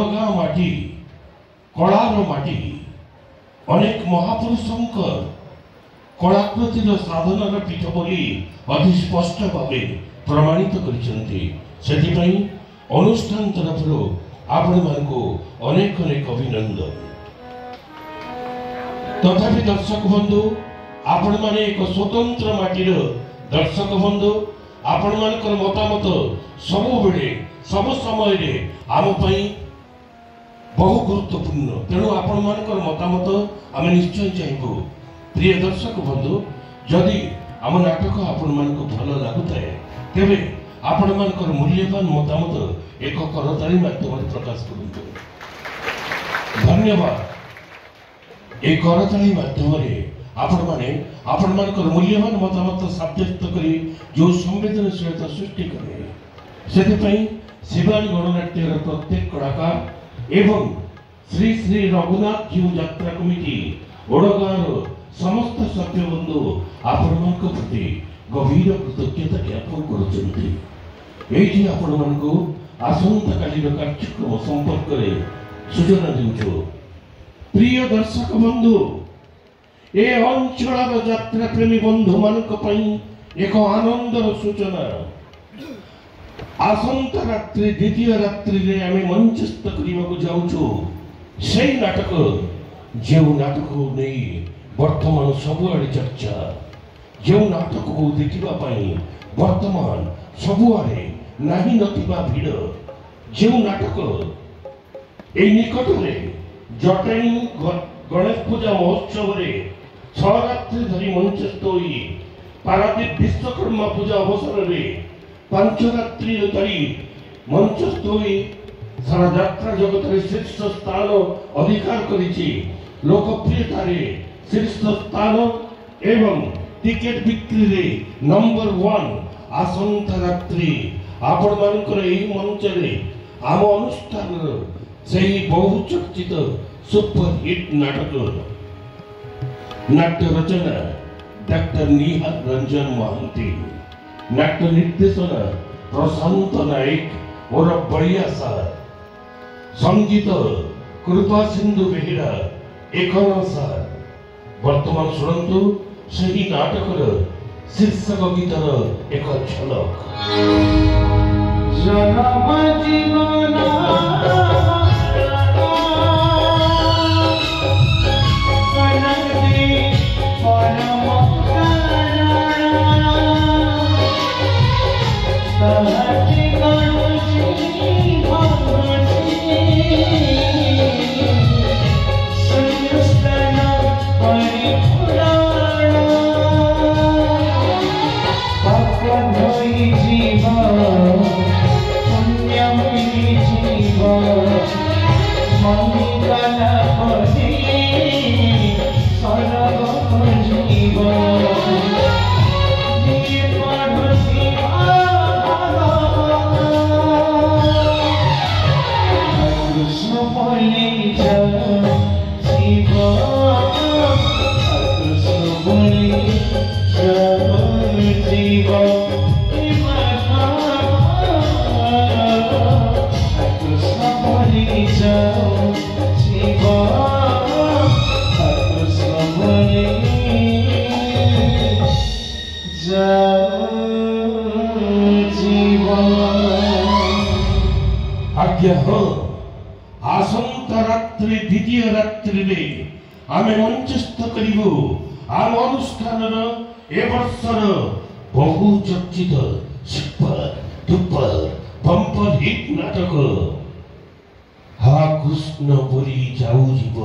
ओडगाँ माटी कलार माटी अनेक महापुरुषों कलाकृतिर साधनार पीठ बोली अति स्पष्ट भाव प्रमाणित कर अनुष्ठान तरफ आपण मानक अनेक अनेक अभिनंदन। तथापि दर्शक बंधु आपण माने एक स्वतंत्र माटीर दर्शक बंधु आपण मानकर मतामत सबु बेले सब समय आम बहु गुरुत्वपूर्ण तेणु आपण मानकर मतामत आम निश्चय चाहबू। प्रिय दर्शक बंधु जदि आम नाटक आपण मानक भल लगुए तेबे आपण मानकर मूल्यवान मतामत एक करताली माध्यम प्रकाश करूँ। धन्यवाद। एक करताली माध्यम आपण माने आपण मानकर मूल्यवान मतामत सब्यस्त करी जो संवेदनशीलता सृष्टि करे सेतिपई शिवानी गणनाट्यर प्रत्येक कलाकार एवं श्री श्री रघुनाथ जीव यात्रा कमिटी ओडगाँर समस्त सभ्य बंधु आपण मानक प्रति गभीर कृतज्ञता ज्ञापन करुचंती। एठी आपण मानक आसंता कालीर कार्यक्रम संपर्क रे सूचना देउछो। प्रिय दर्शक बंधु ए अंचल यात्रा प्रेमी बंधु मानक पई एक आनंदर सूचना। आसंता रात्रि द्वितीय रात्रि रे आमे मंचस्थ करिबाकू जाउछु सेई नाटक जो नाटक नै वर्तमान सबुआड़े चर्चा जो नाटक को देखिबा पई वर्तमान सबुआड़े नाही नथिबा भीड़ जो नाटक ए निकट रे जटणी गणेश पूजा महोत्सव रे 6 रात्रि धरी मंचस्थ होई पारादीप विश्वकर्मा पूजा अवसर रे 5 रात्रि धरी मंचस्थ होई सारा यात्रा जगत रे शीर्ष स्थान अधिकार करिछि। लोकप्रियता रे शीर्ष स्थान एवं टिकेट बिक्री रे नंबर 1 आसंता रात्रि आपण मानकर एही मंच रे आम अनुष्ठान सेही बहुचर्चित सुपर हिट नाटक नाट्य रचना डॉक्टर निहार रंजन महांती, नाट्य निर्देशन प्रशांत नायक और बड़िया सार, संगीत कृपा सिंधु बेहेरा एकन सार। वर्तमान शुणु सही नाटकर शीर्षक गीतर एक झलक। आसंता रात्रि द्वितीय रात्रि रे आमे मंचस्थ करिबु आम अनुष्ठान ए वर्षर बहु चर्चित सुपर डुपर बम्पर हिट नाटक हा कृष्ण पुरी जाऊ जीव।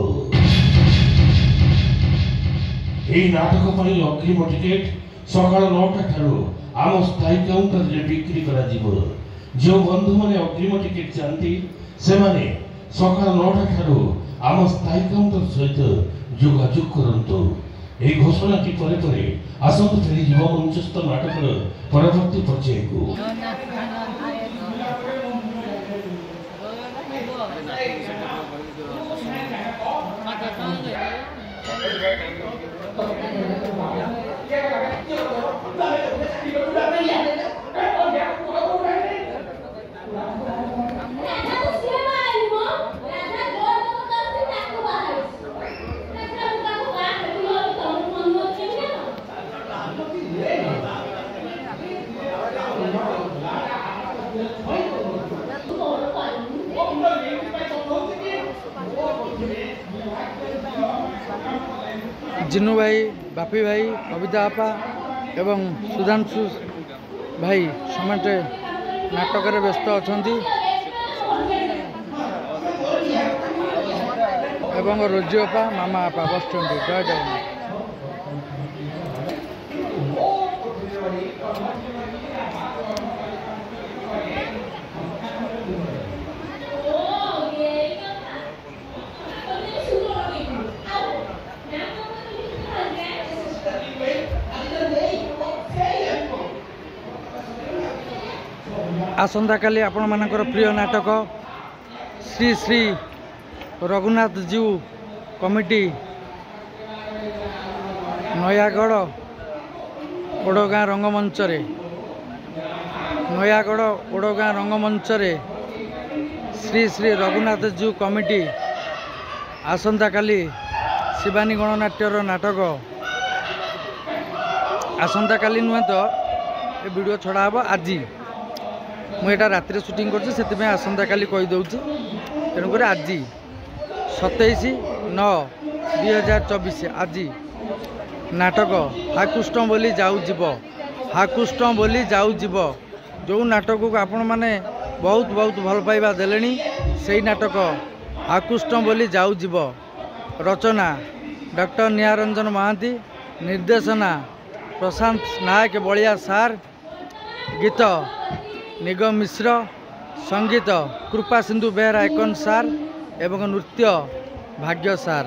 ए नाटक पई अग्रिम टिकेट सकाळ 9टा ठारू आम स्थायी काउंटर रे बिक्री करा जीव। जो बंधु माने अग्रिम टिकेट चाहती से माने सकाळ 9टा ठारू आम स्थायी काउंटर सहित जोगाजोग करंतु। ए घोषणा की परे परे आसंत फेरी जीव मंचस्थ नाटकर परवर्ती पर्याय को जिन्नू भाई, बापी भाई, कविता आपा एवं सुधांशु भाई समटे नाटक व्यस्त अच्छा एवं रोजी आपा मामा आपा बस जय जगन्नाथ। आसंता काली आपण मानकर प्रिय नाटक श्री श्री रघुनाथ जीव कमिटी नयागढ़ ओडगाँ रंगमंच नयागढ़ ओडगाँ रंगमंच श्री श्री रघुनाथ जीव कमिटी आसंता काली शिवानी गणनाट्यर नाटक आसंता काली नुहे तो ये वीडियो छड़ा हम आज मुझे रात शूटिंग कर आसंता काली कहीदे तेणुक आज 27/9/2024 आज नाटक हाकुष्ट बोली जाऊ जीव हाकुष्ट बोली जाऊ जीव जो नाटक को आपण मैंने बहुत बहुत भल पाइबा देले से नाटक हाकुष्ट बोली जाऊ जीव रचना डॉक्टर निहारंजन महांती निर्देशना प्रशांत नायक बलिया सार गीत निगम मिश्र संगीत कृपा सिंधु बेहरा एकन सार एवं नृत्य भाग्य सार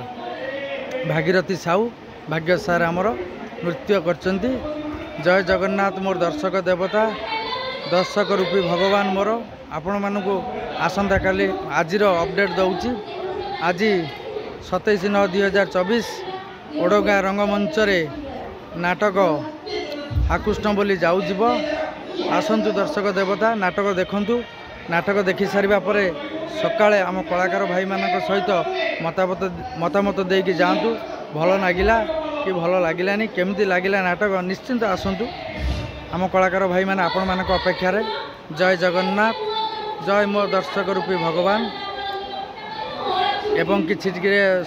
भागीरथी साहू भाग्य सार आमर नृत्य करचंती। जय जगन्नाथ मोर दर्शक देवता दर्शक रूपी भगवान मोर आपण मानकु आसंता काली आजिर अपडेट दउची आज 27/9/2024 ओडगाँ रंगमंच नाटक हाकुष्ट बोली जाऊ जीव आसंतु दर्शक देवता नाटक देखंतु नाटक देखि सारिबा परे सकाळे आम कलाकार भाई मानक सहित मतामत देकी जातु भल लागिला कि भल लागिलानी केमती लागिला नाटक निश्चिंत आसंतु आम कलाकार भाई माने आपण मानक अपेक्षा रे। जय जगन्नाथ जय मोर दर्शक रूपी भगवान एवं किछि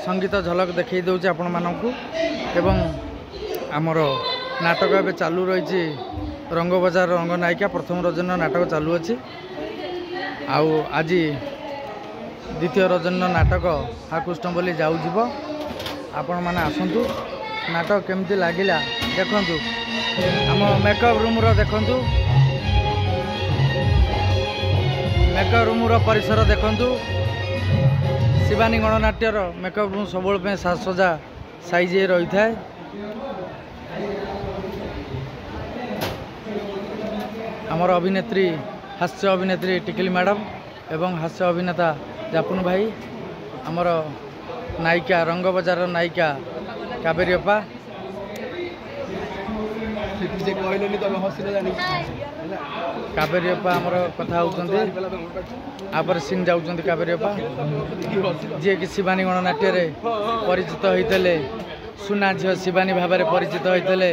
संगीत झलक देखै दउछि आपण मानकु एवं आमर नाटक ए चालू रही रंग बजार रंग नायिका प्रथम रजन नाटक चालू अच्छी आउ आज द्वितीय रजन नाटक हाकुष्ट बोली जाऊ जीव आपण माने आसंतु नाटक केमती लागिला देखंतु आम मेकअप रूम रो देखंतु मेकअप रूम रो परिसर देखंतु शिवानी गणनाट्यर मेकअप रूम सब साजसजा साइज रही था। आमर अभिनेत्री हास्य अभिनेत्री टिकिली मैडम एवं हास्य अभिनेता जापुन भाई आमर नायिका रंग बजार नायिका कावेरी अपा कावेरी अपा आमर कथा होउछन्ती आपर सीन जाउछन्ती कावेरी अपा जे कि शिवानी गणनाट्य रे परिचित होइतले सुना झियो शिवानी भाव में परिचित होइतले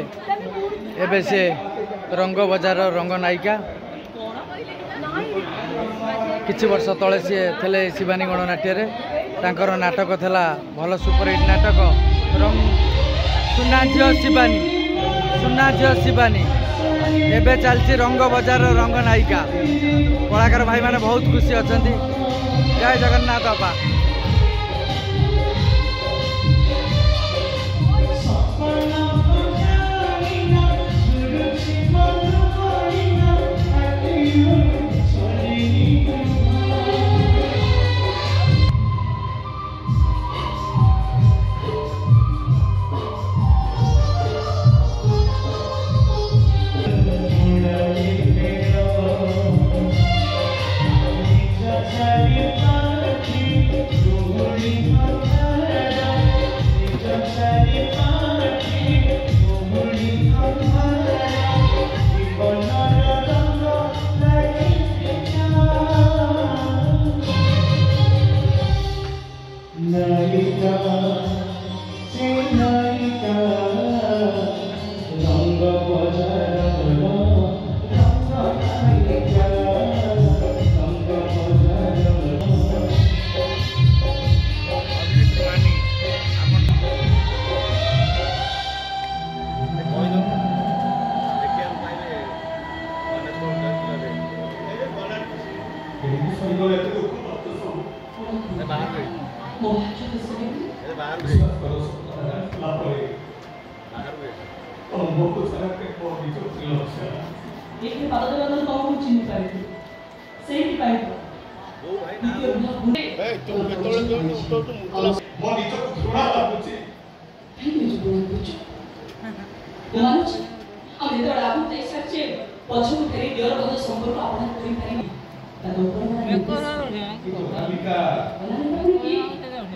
एबे से रंग बजार रंग नायिका किछि वर्ष तले सी थे शिवानी गणनाट्य तांकर नाटक थला भल सुपरहिट नाटक सुना झियो शिवानी एबे चलती रंग बजार रंग नायिका कलाकार भाई माने बहुत खुशी अछंती। जय जगन्नाथ बापा। ମୋ ଭାଗ୍ୟ ବିଷୟରେ ଏଇଠି ପାଦ ଦେବା ତମକୁ ଚିହ୍ନି ପାରିବି ସେଇଥିପାଇଁ ପଛକୁ ଫେରି ଦିଅର ଭାଗ ସମ୍ପର୍କ ଆପଣ କରିପାରିବେ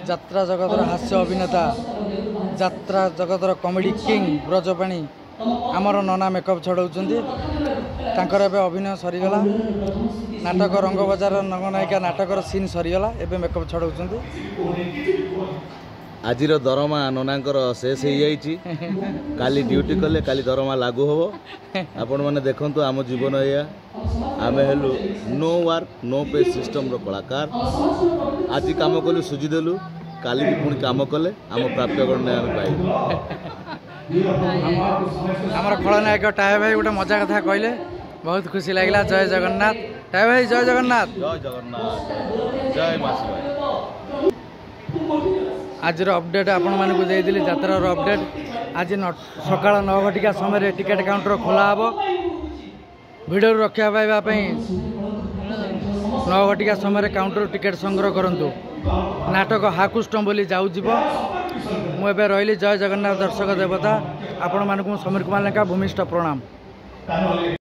ଯାତ୍ରା ଜଗତର ହାସ୍ୟ ଅଭିନେତା ଯାତ୍ରା ଜଗତର କମେଡି କିଙ୍ଗ ବ୍ରଜପାଣି ଆମର ନନା ମେକଅପ୍ ଛଡ଼ଉଛନ୍ତି। ତାଙ୍କର ଏବେ ଅଭିନୟ ସରିଗଲା। ନାଟକ ରଙ୍ଗବଜାର ରଙ୍ଗନାୟିକା ନାଟକର ସିନ୍ ସରିଗଲା। ଏବେ ମେକଅପ୍ ଛଡ଼ଉଛନ୍ତି। ଆଜିର ଦରମା ନନାଙ୍କର ଶେଷ ହେଇଯାଇଛି। କାଲି ଡ୍ୟୁଟି କଲେ କାଲି ଦରମା ଲାଗୁ ହେବ। ଆପଣମାନେ ଦେଖନ୍ତୁ ଆମ ଜୀବନ ଏଇଆ। ଆମେ ହେଲୁ ନୋ ୱାର୍କ ନୋ ପେ ସିଷ୍ଟମର କଳାକାର। ଆଜି କାମ କଲୁ ସୁଝି ଦେଲୁ, କାଲି ବି ପୁଣି କାମ କଲେ ଆମ ପ୍ରାପ୍ୟ ଗଣନା ଆମେ ପାଇବୁ। ଆମର ଖଳନାୟକ ଟାଏ ଭାଇ ଗୋଟେ ମଜା କଥା କହିଲେ, ବହୁତ ଖୁସି ଲାଗିଲା। ଜୟ ଜଗନ୍ନାଥ ଟାଏ ଭାଇ, ଜୟ ଜଗନ୍ନାଥ। ଜୟ ଜଗନ୍ନାଥ, ଜୟ ମାସି ଭାଇ। ଆଜିର ଅପଡେଟ୍ ଆପଣମାନଙ୍କୁ ଦେଇଥିଲି ଯାତ୍ରାର ଅପଡେଟ୍। ଆଜି ସକାଳ 9 ଘଟିକା ସମୟରେ ଟିକେଟ୍ କାଉଣ୍ଟର ଖୋଲା ହେବ। ଭିଡ଼ରୁ ରକ୍ଷା ପାଇବା ପାଇଁ 9 ଘଟିକା ସମୟରେ କାଉଣ୍ଟର ଟିକେଟ୍ ସଂଗ୍ରହ କରନ୍ତୁ। ନାଟକ ହାକୁଷ୍ଟମ ବୋଲି ଯାଉଯିବ। ମୁଁ ଏବେ ରହିଲି। ଜୟ ଜଗନ୍ନାଥ ଦର୍ଶକ ଦେବତା, ଆପଣମାନଙ୍କୁ ମୁଁ ସମୀର କୁମାର ଲେଙ୍କା ଭୂମିଷ୍ଠ ପ୍ରଣାମ।